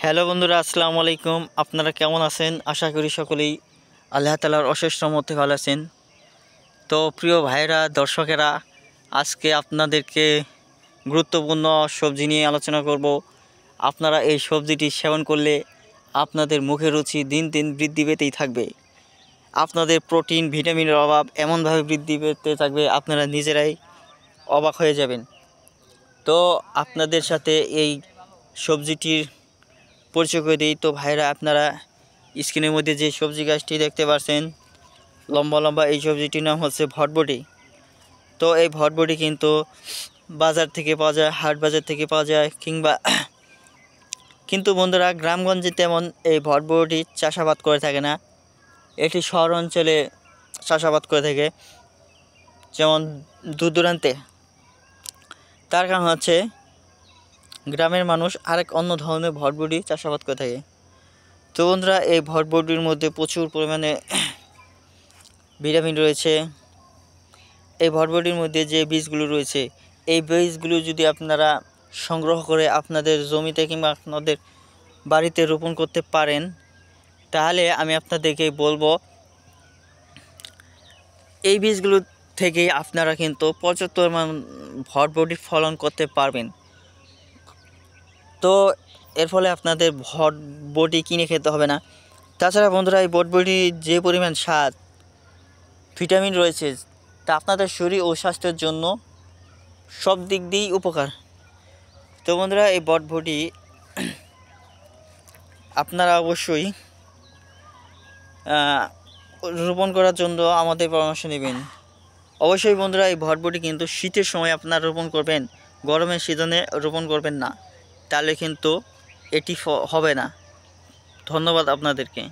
Hello বন্ধুরা, আসসালামু আলাইকুম। আপনারা কেমন আছেন? আশা করি সকলেই আল্লাহ তাআলার অশেষ রহমতে ভালো আছেন। তো প্রিয় ভাইরা, দর্শকেরা, আজকে আপনাদেরকে গুরুত্বপূর্ণ সবজি নিয়ে আলোচনা করব। আপনারা এই সবজিটি সেবন করলে আপনাদের মুখের রুচি দিন দিন বৃদ্ধি পেতেই থাকবে। আপনাদের প্রোটিন ভিটামিনের অভাব এমনভাবে বৃদ্ধি পেতে থাকবে, আপনারা নিজেরাই অবাক হয়ে যাবেন। তো আপনাদের সাথে এই সবজিটির পরিচয় করে দিই। তো ভাইরা, আপনারা স্ক্রিনের মধ্যে যে সবজি গাছটি দেখতে পাচ্ছেন লম্বা লম্বা, এই সবজিটির নাম হচ্ছে ভটবটি। তো এই ভটবটি কিন্তু বাজার থেকে পাওয়া যায়, হাট বাজার থেকে পাওয়া যায়, কিন্তু বন্ধুরা, গ্রামগঞ্জে তেমন এই ভটবটি চাষাবাদ করে থাকে না। এটি শহর অঞ্চলে চাষাবাদ করে থাকে, যেমন দূর দূরান্তে। তার কারণ হচ্ছে গ্রামের মানুষ আরেক অন্য ধরনের ভটবটি চাষাবাদ করে থাকে। তো বন্ধুরা, এই ভটবটির মধ্যে প্রচুর পরিমাণে ভিটামিন রয়েছে। এই ভটবটির মধ্যে যে বীজগুলো রয়েছে, এই বীজগুলো যদি আপনারা সংগ্রহ করে আপনাদের জমিতে কিংবা আপনাদের বাড়িতে রোপণ করতে পারেন, তাহলে আমি আপনাদেরকে বলবো, এই বীজগুলো থেকে আপনারা কিন্তু পর্যাপ্ত পরিমাণ ভটবটির ফলন করতে পারবেন। তো এর ফলে আপনাদের ভটবটি কিনে খেতে হবে না। তাছাড়া বন্ধুরা, এই ভটবটির যে পরিমাণ স্বাদ, ভিটামিন রয়েছে, তা আপনাদের শরীর ও স্বাস্থ্যের জন্য সব দিক দিয়েই উপকার। তো বন্ধুরা, এই ভটবটি আপনারা অবশ্যই রোপণ করার জন্য আমাদের পরামর্শ নেবেন। অবশ্যই বন্ধুরা, এই ভটবটি কিন্তু শীতের সময় আপনারা রোপণ করবেন, গরমের সিজনে রোপণ করবেন না, তাহলে কিন্তু এটি হবে না। ধন্যবাদ আপনাদেরকে।